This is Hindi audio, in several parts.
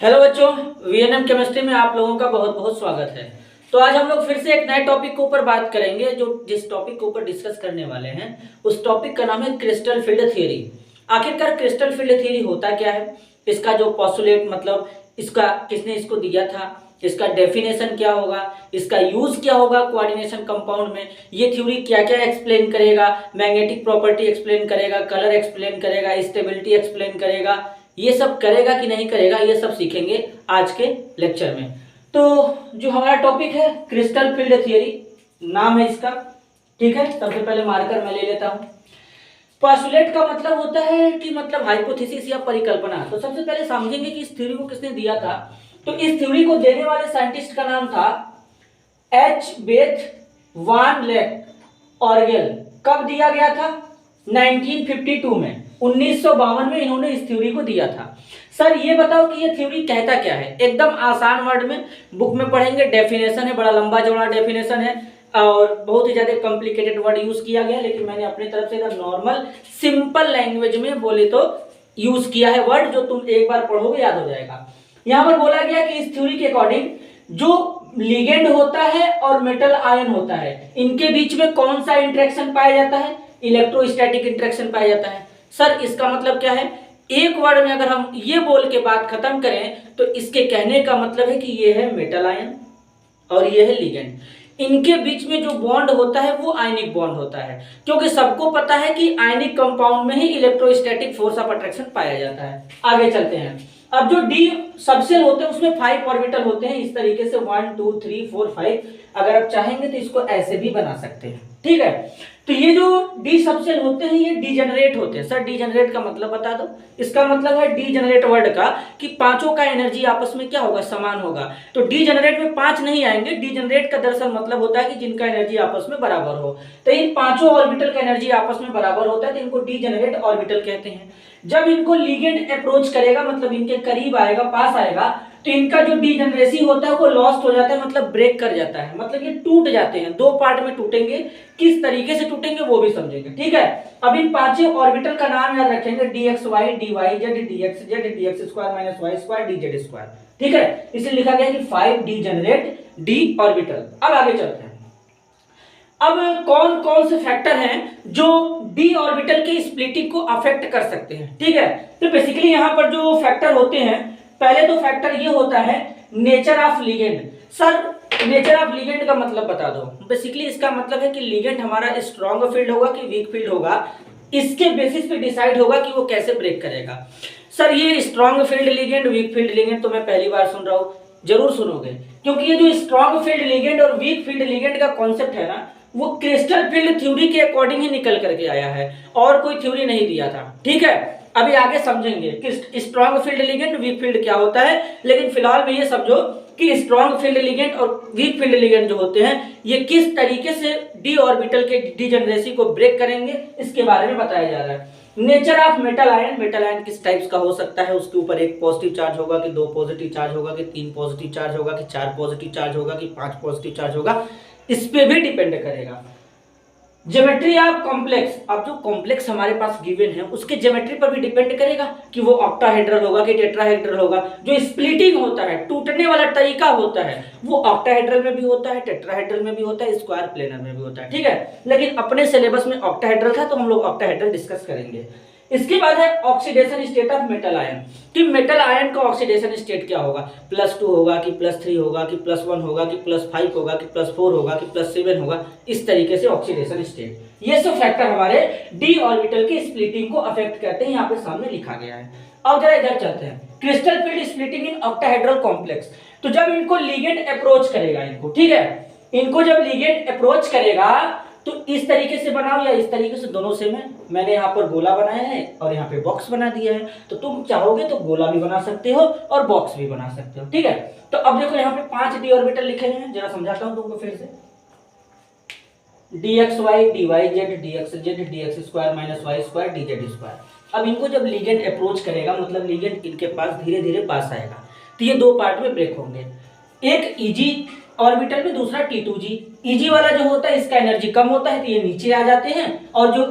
हेलो बच्चों, वीएनएम केमिस्ट्री में आप लोगों का बहुत बहुत स्वागत है। तो आज हम लोग फिर से एक नए टॉपिक के ऊपर बात करेंगे। जिस टॉपिक के ऊपर डिस्कस करने वाले हैं उस टॉपिक का नाम है क्रिस्टल फील्ड थ्योरी। आखिरकार क्रिस्टल फील्ड थ्योरी होता क्या है, इसका जो पोस्टुलेट मतलब इसका किसने इसको दिया था, इसका डेफिनेशन क्या होगा, इसका यूज क्या होगा कोऑर्डिनेशन कंपाउंड में, ये थ्योरी क्या क्या एक्सप्लेन करेगा, मैग्नेटिक प्रॉपर्टी एक्सप्लेन करेगा, कलर एक्सप्लेन करेगा, स्टेबिलिटी एक्सप्लेन करेगा, ये सब करेगा कि नहीं करेगा, ये सब सीखेंगे आज के लेक्चर में। तो जो हमारा टॉपिक है क्रिस्टल फील्ड थ्योरी नाम है इसका, ठीक है। सबसे पहले मार्कर मैं ले लेता हूं। पोस्टुलेट का मतलब होता है कि मतलब हाइपोथेसिस या परिकल्पना। तो सबसे पहले समझेंगे कि इस थ्योरी को किसने दिया था। तो इस थ्योरी को देने वाले साइंटिस्ट का नाम था एच बेथ वान लेक ऑर्गेल। कब दिया गया था? 1952 में, 1952 में इन्होंने इस थ्योरी को दिया था। सर ये बताओ कि ये थ्योरी कहता क्या है। एकदम आसान वर्ड में बुक में पढ़ेंगे, डेफिनेशन है, बड़ा लंबा चौड़ा डेफिनेशन है और बहुत ही ज्यादा कॉम्प्लिकेटेड वर्ड यूज किया गया, लेकिन मैंने अपनी तरफ से एकदम नॉर्मल सिंपल लैंग्वेज में बोले तो यूज किया है वर्ड, जो तुम एक बार पढ़ोगे याद हो जाएगा। यहां पर बोला गया कि इस थ्योरी के अकॉर्डिंग जो लिगेंड होता है और मेटल आयन होता है, इनके बीच में कौन सा इंटरेक्शन पाया जाता है? इलेक्ट्रोस्टैटिक इंटरेक्शन पाया जाता है। सर इसका मतलब क्या है? एक वर्ड में अगर हम ये बोल के बात खत्म करें तो इसके कहने का मतलब है कि ये है मेटल आयन और ये है लिगेंड। इनके बीच में जो बॉन्ड होता है वो आयनिक बॉन्ड होता है, क्योंकि सबको पता है कि आयनिक कंपाउंड में ही इलेक्ट्रोस्टैटिक फोर्स ऑफ अट्रैक्शन पाया जाता है। आगे चलते हैं। अब जो डी सबसेल होते हैं उसमें 5 ऑर्बिटल होते हैं, इस तरीके से 1 2 3 4 5। अगर आप चाहेंगे तो इसको ऐसे भी बना सकते हैं, ठीक है। तो ये जो डी सबसेल होते हैं ये डीजेनरेट होते हैं। सर डीजेनरेट का मतलब बता दो। इसका मतलब है डीजेनरेट वर्ड का कि पांचों का एनर्जी आपस में क्या होगा? समान होगा। तो डीजेनरेट में 5 नहीं आएंगे। डीजेनरेट का दरअसल मतलब होता है कि जिनका एनर्जी आपस में बराबर हो। तो इन पांचों ऑर्बिटल का एनर्जी आपस में बराबर होता है तो इनको डीजेनरेट ऑर्बिटल कहते हैं। जब इनको लिगेंड अप्रोच करेगा मतलब इनके करीब आएगा, पास आएगा, तो इनका जो डीजेनरेसी होता है वो लॉस्ट हो जाता है, मतलब ब्रेक कर जाता है, मतलब ये टूट जाते हैं। 2 पार्ट में टूटेंगे, किस तरीके से टूटेंगे वो भी समझेंगे, ठीक है। अब इन पांचों ऑर्बिटल का नाम याद रखेंगे, dxy dy z dxz dx square minus y square dz square, ठीक है। इसलिए लिखा गया कि 5 डीजेनरेट डी ऑर्बिटल। अब आगे चलते हैं। अब कौन कौन से फैक्टर हैं जो डी ऑर्बिटल के स्प्लिटिंग को अफेक्ट कर सकते हैं, ठीक है। तो बेसिकली यहां पर जो फैक्टर होते हैं, पहले तो फैक्टर ये होता है nature of ligand. Sir nature of ligand का मतलब बता दो। बेसिकली इसका मतलब है कि लिगेंड हमारा स्ट्रॉन्ग फील्ड होगा कि वीक फील्ड होगा, इसके बेसिस पे डिसाइड होगा कि वो कैसे ब्रेक करेगा। सर ये strong field ligand weak field ligand तो मैं पहली बार सुन रहा हूं, जरूर सुनोगे, क्योंकि ये जो स्ट्रॉन्ग फील्ड लिगेंड और वीक फील्ड लिगेंड का कॉन्सेप्ट है ना, वो क्रिस्टल फील्ड थ्योरी के अकॉर्डिंग ही निकल करके आया है, और कोई थ्योरी नहीं दिया था, ठीक है। अभी आगे समझेंगे कि strong field ligand weak field क्या होता है, लेकिन फिलहाल में ये समझो कि स्ट्रॉन्ग फील्ड लिगेंड और वीक फील्ड लिगेंड जो होते हैं ये किस तरीके से डी ऑर्बिटल के डीजेनरेसी को ब्रेक करेंगे, इसके बारे में बताया जा रहा है। Nature of metal ion, metal ion किस टाइप्स का हो सकता है, उसके ऊपर 1 पॉजिटिव चार्ज होगा कि 2 पॉजिटिव चार्ज होगा कि 3 पॉजिटिव चार्ज होगा कि 4 पॉजिटिव चार्ज होगा कि 5 पॉजिटिव चार्ज होगा, इस पे भी डिपेंड करेगा। ज्योमेट्री ऑफ कॉम्प्लेक्स, अब जो कॉम्प्लेक्स हमारे पास गिवन है उसके ज्योमेट्री पर भी डिपेंड करेगा कि वो ऑक्टाहेड्रल होगा कि टेट्राहेड्रल होगा। जो स्प्लिटिंग होता है, टूटने वाला तरीका होता है, वो ऑक्टाहेड्रल में भी होता है, टेट्राहेड्रल में भी होता है, स्क्वायर प्लेनर में भी होता है, ठीक है। लेकिन अपने सिलेबस में ऑक्टाहेड्रल था तो हम लोग ऑक्टाहेड्रल डिस्कस करेंगे। इसके बाद है oxidation state of metal ion, कि मेटल आयन का ऑक्सीडेशन स्टेट क्या होगा, +2 होगा कि +3 होगा कि +1 होगा कि +5 होगा कि +4 होगा कि +7 होगा, इस तरीके से ऑक्सीडेशन स्टेट। ये सब फैक्टर हमारे डी ऑर्बिटल की स्प्लिटिंग को अफेक्ट करते हैं, यहाँ पे सामने लिखा गया है। अब जरा इधर चलते हैं, crystal field splitting in octahedral complex. तो जब इनको लिगेंड अप्रोच करेगा, इनको, ठीक है, इनको जब लिगेंड अप्रोच करेगा तो इस तरीके से बनाओ या इस तरीके से, दोनों सेम है। मैंने यहाँ पर गोला बनाया है और यहाँ पे बॉक्स बना दिया है, तो तुम चाहोगे तो गोला भी बना सकते हो और बॉक्स भी बना सकते हो, ठीक है। तो अब देखो यहाँ पे 5 डी ऑर्बिटल लिखे हैं, जरा समझाता हूँ तुमको फिर से। dxy dyz dxz dx square minus y square dz square. अब इनको जब लिगेंड अप्रोच करेगा मतलब लिगेंड इनके पास धीरे धीरे पास आएगा, तो ये 2 पार्ट में ब्रेक होंगे, एक Eg ऑर्बिटल में, दूसरा T2g। Eg वाला जो होता है इसका एनर्जी कम होता है तो ये नीचे आ जाते हैं, और जो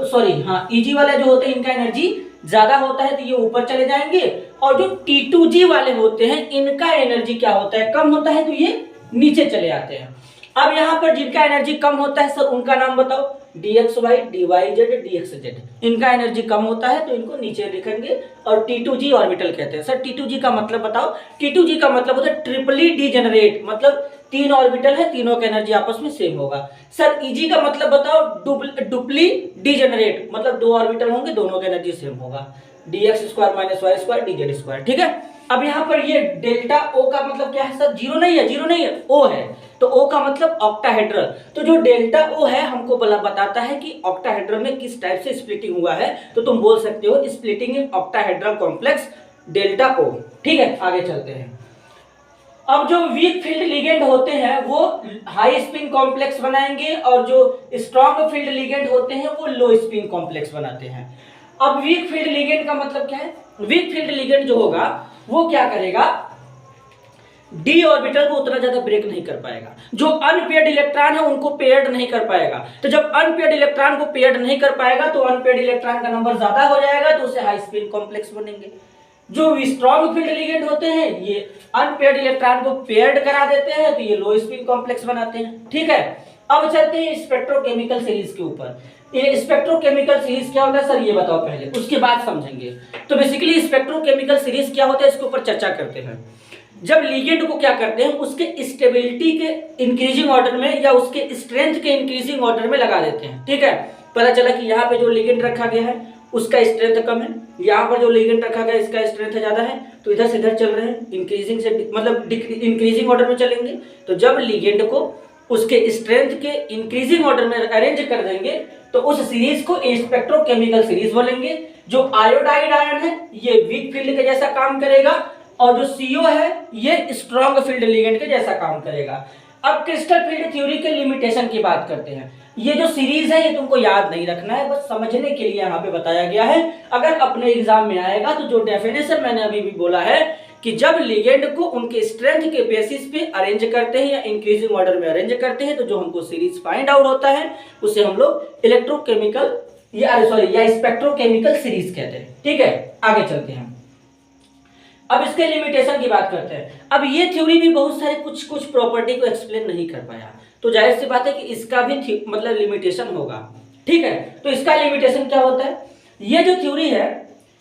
Eg वाला जो होता है इनका एनर्जी ज्यादा होता है तो ये ऊपर चले जाएंगे, और जो T2G वाले होते हैं इनका एनर्जी क्या होता है, कम होता है, तो ये नीचे चले आते हैं। अब यहाँ पर जिनका एनर्जी कम होता है सर उनका नाम बताओ, dxy, dyz, dxz, इनका एनर्जी कम होता है तो इनको नीचे लिखेंगे और T2G ऑर्बिटल कहते हैं। सर T2G का मतलब बताओ, T2G का मतलब होता है ट्रिपली डीजेनरेट, मतलब 3 ऑर्बिटल है, तीनों का एनर्जी आपस में सेम होगा। सर Eg का मतलब बताओ, डुप्ली डीजेनरेट, मतलब 2 ऑर्बिटल होंगे, दोनों का एनर्जी सेम होगा, dx square minus Y square dz square. ठीक है, अब यहाँ पर ये डेल्टा O का मतलब क्या है सर, जीरो नहीं है, जीरो नहीं है, O है, तो O का मतलब ऑक्टाहेड्रल। तो जो डेल्टा O है हमको बताता है कि ऑक्टाहेड्रल में किस टाइप से स्प्लिटिंग हुआ है, तो तुम बोल सकते हो splitting in octahedral complex delta O। ठीक है, आगे चलते हैं। अब जो वीक फील्ड लिगेंड होते हैं वो हाई स्पिन कॉम्प्लेक्स बनाएंगे और जो स्ट्रॉन्ग फील्ड लिगेंड होते हैं वो लो स्पिन कॉम्प्लेक्स बनाते हैं। अब वीक फील्ड लिगेंड का मतलब क्या है, वीक फील्ड लिगेंड जो होगा वो क्या करेगा, डी ऑर्बिटल को उतना ज्यादा ब्रेक नहीं कर पाएगा, जो अनपेयर्ड इलेक्ट्रॉन है उनको पेयर्ड नहीं कर पाएगा। तो जब अनपेयर्ड इलेक्ट्रॉन को पेयर्ड नहीं कर पाएगा तो अनपेयर्ड इलेक्ट्रॉन का नंबर ज्यादा हो जाएगा, तो उसे हाई स्पिन कॉम्प्लेक्स बनेंगे। जो स्ट्रॉन्ग फील्ड लिगेंड होते हैं ये अनपेयर्ड इलेक्ट्रॉन को पेयर्ड करा देते हैं, तो ये लो स्पिन कॉम्प्लेक्स बनाते हैं। ठीक है, अब चलते हैं स्पेक्ट्रोकेमिकल सीरीज के ऊपर। ये स्पेक्ट्रोकेमिकल सीरीज क्या होता है सर ये बताओ पहले, उसके बाद समझेंगे। तो बेसिकली स्पेक्ट्रोकेमिकल सीरीज क्या होता है इसके ऊपर चर्चा करते हैं। जब लिगेंड को क्या करते हैं उसके स्टेबिलिटी के इंक्रीजिंग ऑर्डर में या उसके स्ट्रेंथ के इंक्रीजिंग ऑर्डर में लगा देते हैं। ठीक है, पता चला कि यहाँ पे जो लिगेंड रखा गया है उसका स्ट्रेंथ कम है, यहाँ पर जो लिगेंड रखा गया है इसका स्ट्रेंथ ज्यादा है, तो इधर से इधर चल रहे हैं, इंक्रीजिंग से मतलब इंक्रीजिंग ऑर्डर में चलेंगे। तो जब लिगेंड को उसके स्ट्रेंथ के इंक्रीजिंग ऑर्डर में अरेंज कर देंगे तो उस सीरीज को स्पेक्ट्रोकेमिकल सीरीज बोलेंगे। जो आयोडाइड आयन है ये वीक फील्ड के जैसा काम करेगा और जो CO है ये स्ट्रॉन्ग फील्ड लिगेंड के जैसा काम करेगा। अब क्रिस्टल फील्ड थ्योरी के लिमिटेशन की बात करते हैं। ये जो सीरीज है ये तुमको याद नहीं रखना है, बस समझने के लिए यहाँ पे बताया गया है। अगर अपने एग्जाम में आएगा तो जो डेफिनेशन मैंने अभी भी बोला है कि जब लिगेंड को उनके स्ट्रेंथ के बेसिस पे अरेंज करते हैं या इंक्रीजिंग ऑर्डर में अरेंज करते हैं तो जो हमको सीरीज फाइंड आउट होता है उसे हम लोग इलेक्ट्रोकेमिकल या स्पेक्ट्रोकेमिकल सीरीज कहते हैं। ठीक है, आगे चलते हैं। अब इसके लिमिटेशन की बात करते हैं। अब ये थ्योरी भी बहुत सारे कुछ प्रॉपर्टी को एक्सप्लेन नहीं कर पाया, तो जाहिर सी बात है कि इसका भी मतलब लिमिटेशन होगा। ठीक है, तो इसका लिमिटेशन क्या होता है, ये जो थ्योरी है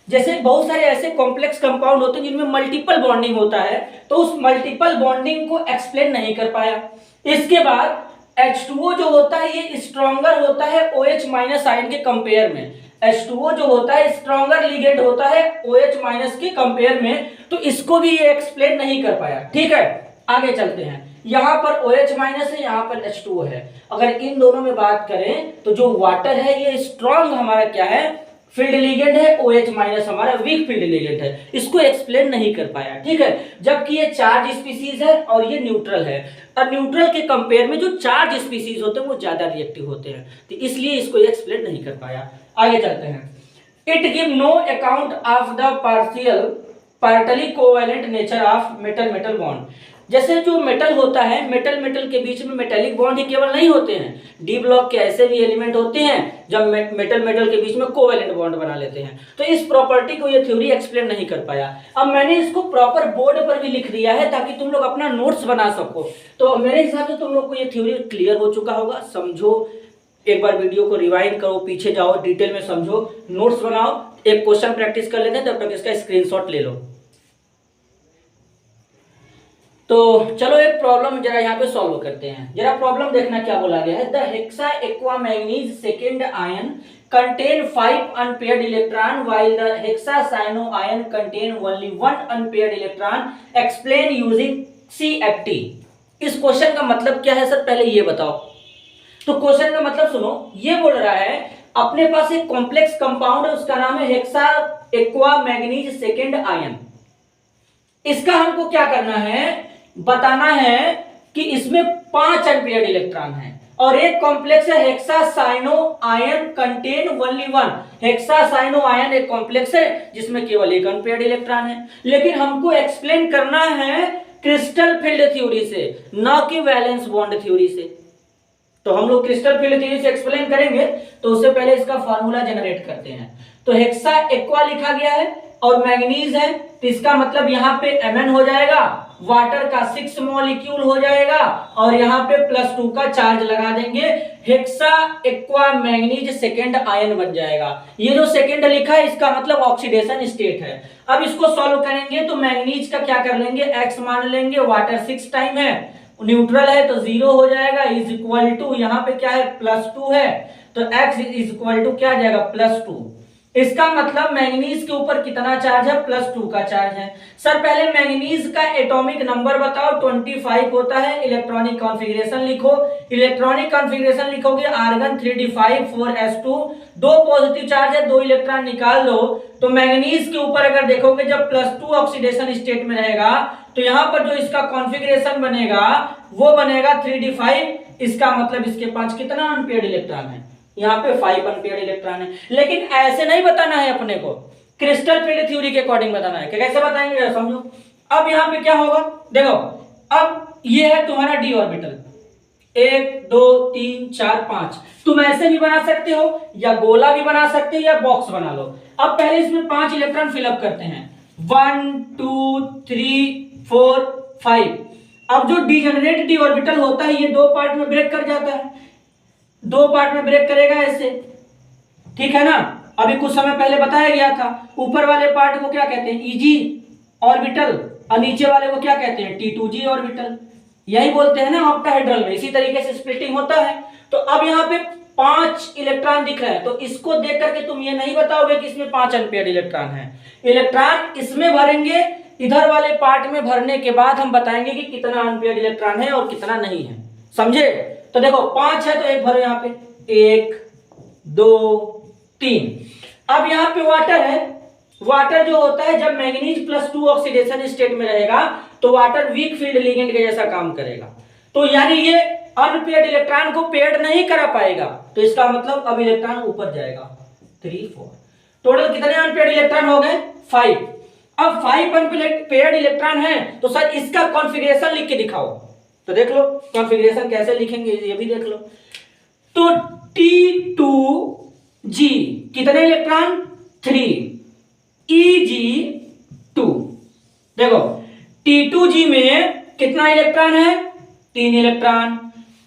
जैसे बहुत सारे ऐसे कॉम्प्लेक्स कंपाउंड होते हैं जिनमें मल्टीपल बॉन्डिंग होता है, तो उस मल्टीपल बॉन्डिंग को एक्सप्लेन नहीं कर पाया। इसके बाद H2O जो होता है ये स्ट्रॉन्गर होता है OH माइनस आयन के कंपेयर में। H2O जो होता है स्ट्रॉन्गर लिगेंड होता है OH माइनस के कंपेयर में, तो इसको भी ये एक्सप्लेन नहीं कर पाया। ठीक है, आगे चलते हैं। यहाँ पर OH माइनस है, यहाँ पर H2O है। अगर इन दोनों में बात करें तो जो वाटर है ये स्ट्रॉन्ग हमारा क्या है, फील्ड लिगेंड है, OH माइनस हमारा वीक फील्ड लिगेंड है, इसको एक्सप्लेन नहीं कर पाया। ठीक है, जबकि ये चार्ज स्पीसीज है और ये न्यूट्रल है, और न्यूट्रल के कंपेयर में जो चार्ज स्पीसीज होते हैं वो ज्यादा रिएक्टिव होते हैं, तो इसलिए इसको एक्सप्लेन नहीं कर पाया। आगे चलते हैं। It give no account of the partly covalent nature of metal metal bond. जैसे जो मेटल होता है, मेटल मेटल के बीच में मेटेलिक बॉन्ड ही केवल नहीं होते हैं, डी ब्लॉक के ऐसे भी एलिमेंट होते हैं जब मेटल मेटल के बीच में कोवैलेंट बॉन्ड बना लेते हैं। तो इस प्रॉपर्टी को ये थ्योरी एक्सप्लेन नहीं कर पाया। अब मैंने इसको प्रॉपर बोर्ड पर भी लिख दिया है ताकि तुम लोग अपना नोट्स बना सको। तो मेरे हिसाब से तुम लोग को ये थ्योरी क्लियर हो चुका होगा। समझो, एक बार वीडियो को रिवाइंड करो, पीछे जाओ, डिटेल में समझो, नोट्स बनाओ, एक क्वेश्चन प्रैक्टिस कर लेते हैं, तब तक इसका स्क्रीनशॉट ले लो। तो चलो एक प्रॉब्लम जरा यहाँ पे सॉल्व करते हैं। जरा प्रॉब्लम देखना क्या बोला गया है। The hexa aqua manganese second ion contain 5 unpaired electron while the hexacyano ion contain only 1 unpaired electron. Explain using CFT. इस क्वेश्चन का मतलब क्या है सर, पहले ये बताओ। तो क्वेश्चन का मतलब सुनो, ये बोल रहा है अपने पास एक कॉम्प्लेक्स कंपाउंड है, उसका नाम है hexa aqua manganese second ion. इसका हमको क्या करना है, बताना है कि इसमें 5 अनपेयर्ड इलेक्ट्रॉन हैं और एक कॉम्प्लेक्स है hexacyano ion contain only 1। Hexacyano ion एक कॉम्प्लेक्स है जिसमें केवल एक अनपेयर्ड इलेक्ट्रॉन है, लेकिन हमको एक्सप्लेन करना है क्रिस्टल फील्ड थ्योरी से, ना कि वैलेंस बॉन्ड थ्योरी से। तो हम लोग क्रिस्टल फील्ड थ्योरी से एक्सप्लेन करेंगे, तो उससे पहले इसका फार्मूला जनरेट करते हैं। तो हेक्सा एक्वा लिखा गया है, और मैंगनीज है तो इसका मतलब यहाँ पे Mn हो जाएगा, वाटर का 6 मॉलिक्यूल हो जाएगा और यहाँ पे +2 का चार्ज लगा देंगे, hexa aqua manganese second ion बन जाएगा। ये जो सेकेंड लिखा है इसका मतलब ऑक्सीडेशन स्टेट है। अब इसको सॉल्व करेंगे तो मैंगनीज का क्या कर लेंगे, x मान लेंगे, वाटर 6 टाइम है, न्यूट्रल है तो 0 हो जाएगा, इज इक्वल टू यहाँ पे क्या है +2 है तो x इज इक्वल टू क्या आ जाएगा +2। इसका मतलब मैंगनीज के ऊपर कितना चार्ज है, +2 का चार्ज है। सर पहले मैंगनीज का एटॉमिक नंबर बताओ, 25 होता है। इलेक्ट्रॉनिक कॉन्फ़िगरेशन लिखो, इलेक्ट्रॉनिक कॉन्फ़िगरेशन लिखोगे argon 3d5 4s2, 2 positive charge है, 2 इलेक्ट्रॉन निकाल दो। तो मैंगनीज के ऊपर अगर देखोगे जब +2 ऑक्सीडेशन स्टेट में रहेगा तो यहाँ पर जो इसका कॉन्फ़िगरेशन बनेगा वो बनेगा 3d5। इसका मतलब इसके पास कितना अनपेयर्ड इलेक्ट्रॉन है, यहाँ पे 5 अनपेयर्ड इलेक्ट्रॉन है। लेकिन ऐसे नहीं बताना है अपने को, क्रिस्टल फील्ड थ्योरी के अकॉर्डिंग बताना है। कैसे बताएंगे समझो। अब यहाँ पे क्या होगा, देखो अब ये है तुम्हारा d ऑर्बिटल, 1 2 3 4 5। तुम ऐसे भी बना सकते हो या गोला भी बना सकते हो या बॉक्स बना लो। अब पहले इसमें 5 इलेक्ट्रॉन फिलअप करते हैं, 1 2 3 4 5। अब जो डिजेनरेट d ऑर्बिटल होता है ये 2 पार्ट में ब्रेक कर जाता है, 2 पार्ट में ब्रेक करेगा ऐसे, ठीक है ना। अभी कुछ समय पहले बताया गया था, ऊपर वाले पार्ट को क्या कहते हैं Eg ऑर्बिटल और नीचे वाले को क्या कहते हैं T2G ऑर्बिटल, यही बोलते हैं ना ऑक्टाहेड्रल में। इसी तरीके से स्प्लिटिंग होता है। तो अब यहाँ पे 5 इलेक्ट्रॉन दिख रहे हैं तो इसको देख करके तुम ये नहीं बताओगे कि इसमें 5 अनपेयर्ड इलेक्ट्रॉन है। इलेक्ट्रॉन इसमें भरेंगे, इधर वाले पार्ट में भरने के बाद हम बताएंगे कि कितना अनपेयर्ड इलेक्ट्रॉन है और कितना नहीं है, समझे। तो देखो 5 है तो एक भरो यहाँ पे, 1 2 3। अब यहाँ पे वाटर है, वाटर जो होता है जब मैंगनीज +2 ऑक्सीडेशन स्टेट में रहेगा तो वाटर वीक फील्ड लिगेंड के जैसा काम करेगा। तो यानी ये अनपेयर्ड इलेक्ट्रॉन को पेयर्ड नहीं करा पाएगा, तो इसका मतलब अब इलेक्ट्रॉन ऊपर जाएगा 3 4। टोटल कितने अनपेयर्ड इलेक्ट्रॉन हो गए 5। अब 5 अनपेयर्ड इलेक्ट्रॉन है तो सर इसका कॉन्फ़िगरेशन लिख के दिखाओ। तो देख लो कॉन्फ़िगरेशन कैसे लिखेंगे ये भी देख लो। तो T2G कितने इलेक्ट्रॉन 3, Eg2। देखो T2G में कितना इलेक्ट्रॉन है 3 इलेक्ट्रॉन,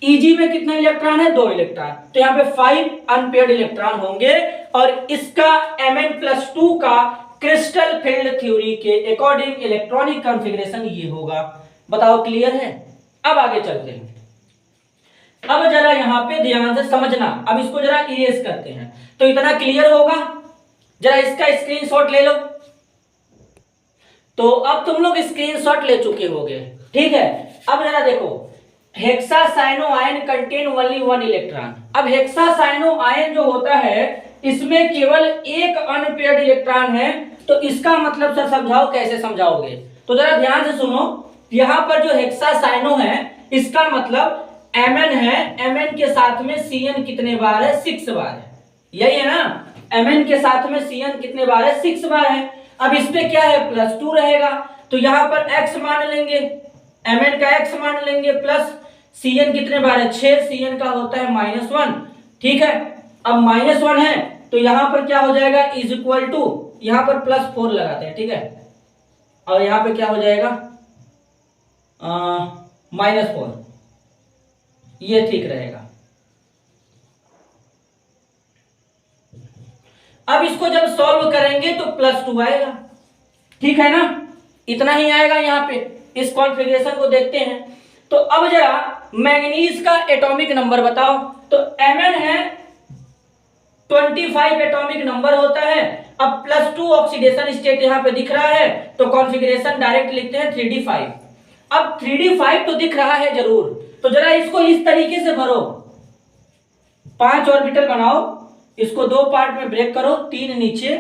Eg में कितना इलेक्ट्रॉन है 2 इलेक्ट्रॉन। तो यहाँ पे 5 अनपेयर्ड इलेक्ट्रॉन होंगे और इसका Mn+2 का क्रिस्टल फील्ड थ्योरी के अकॉर्डिंग इलेक्ट्रॉनिक कॉन्फ़िगरेशन ये होगा। बताओ क्लियर है। अब आगे चलते हैं। अब जरा यहाँ पे ध्यान से समझना, अब इसको जरा इरेज करते हैं तो इतना क्लियर होगा। जरा इसका स्क्रीनशॉट ले लो। तो अब तुम लोग स्क्रीनशॉट ले चुके होगे, ठीक है। अब जरा देखो, hexacyano ion contain only 1 electron. अब हेक्सासाइनो आयन जो होता है इसमें केवल एक अनपेयर्ड इलेक्ट्रॉन है, तो इसका मतलब सर समझाओ, कैसे समझाओगे। तो जरा ध्यान से सुनो, यहां पर जो हेक्सासाइनो है इसका मतलब Mn है, Mn के साथ में Cn कितने बार है 6 बार है, यही है ना। Mn के साथ में Cn कितने बार है 6 बार है। अब इस पे क्या है +2 रहेगा तो यहां पर x मान लेंगे, Mn का x मान लेंगे, प्लस Cn कितने बार है 6, Cn का होता है -1, ठीक है। अब -1 है तो यहां पर क्या हो जाएगा इज इक्वल टू, यहां पर +4 लगाते हैं, ठीक है। और यहां पे क्या हो जाएगा -4, ये ठीक रहेगा। अब इसको जब सॉल्व करेंगे तो +2 आएगा, ठीक है ना। इतना ही आएगा यहाँ पे। इस कॉन्फ़िगरेशन को देखते हैं। तो अब जरा मैंगनीज का एटॉमिक नंबर बताओ। तो Mn है 25 एटॉमिक नंबर होता है। अब +2 ऑक्सीडेशन स्टेट यहाँ पे दिख रहा है तो कॉन्फ़िगरेशन डायरेक्ट लिखते हैं 3d5। अब 3d5 तो दिख रहा है जरूर, तो जरा इसको इस तरीके से भरो, 5 ऑर्बिटल बनाओ, इसको 2 पार्ट में ब्रेक करो, 3 नीचे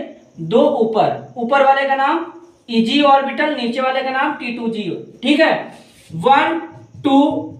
2 ऊपर, ऊपर वाले का नाम Eg ऑर्बिटल, नीचे वाले का नाम T2G, ठीक है। 1 2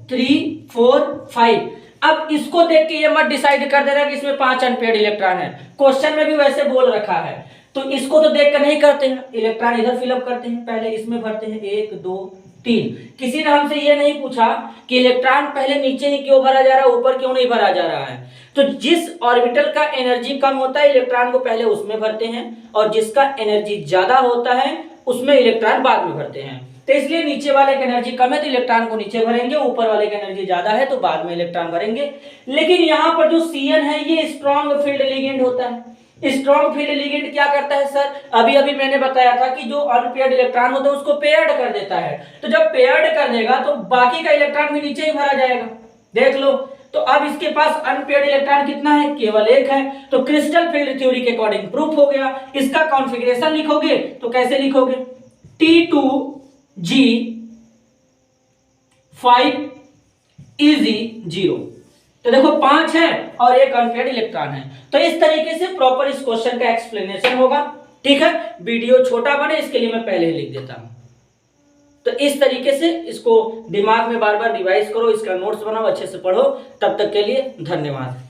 3 4 5। अब इसको देख के ये मत डिसाइड कर देना कि इसमें 5 अनपेयर्ड इलेक्ट्रॉन है, क्वेश्चन में भी वैसे बोल रखा है। तो इसको तो देख कर नहीं करते हैं, इलेक्ट्रॉन इधर फिलअप करते हैं, पहले इसमें भरते हैं 1 2 3। किसी ने हमसे ये नहीं पूछा कि इलेक्ट्रॉन पहले नीचे ही क्यों भरा जा रहा है, ऊपर क्यों नहीं भरा जा रहा है। तो जिस ऑर्बिटल का एनर्जी कम होता है इलेक्ट्रॉन को पहले उसमें भरते हैं, और जिसका एनर्जी ज्यादा होता है उसमें इलेक्ट्रॉन बाद में भरते हैं। तो इसलिए नीचे वाले की एनर्जी कम है तो इलेक्ट्रॉन को नीचे भरेंगे, ऊपर वाले की एनर्जी ज्यादा है तो बाद में इलेक्ट्रॉन भरेंगे। लेकिन यहाँ पर जो Cn है ये स्ट्रॉन्ग फील्ड लिगेंड होता है। स्ट्रॉन्ग फील्ड लिगेंड क्या करता है सर, अभी अभी मैंने बताया था कि जो अनपेयर्ड इलेक्ट्रॉन होता है उसको पेयर्ड कर देता है। तो जब पेयर्ड कर देगा तो बाकी का इलेक्ट्रॉन भी नीचे ही भरा जाएगा, देख लो। तो अब इसके पास अनपेयर्ड इलेक्ट्रॉन कितना है, केवल एक है। तो क्रिस्टल फील्ड थ्योरी के अकॉर्डिंग प्रूफ हो गया। इसका कॉन्फ़िगरेशन लिखोगे तो कैसे लिखोगे, T2G5 तो देखो 5 है और एक अनपेयर्ड इलेक्ट्रॉन है। तो इस तरीके से प्रॉपर इस क्वेश्चन का एक्सप्लेनेशन होगा। ठीक है, वीडियो छोटा बने इसके लिए मैं पहले ही लिख देता हूं। तो इस तरीके से इसको दिमाग में बार बार रिवाइज करो, इसका नोट्स बनाओ, अच्छे से पढ़ो। तब तक के लिए धन्यवाद।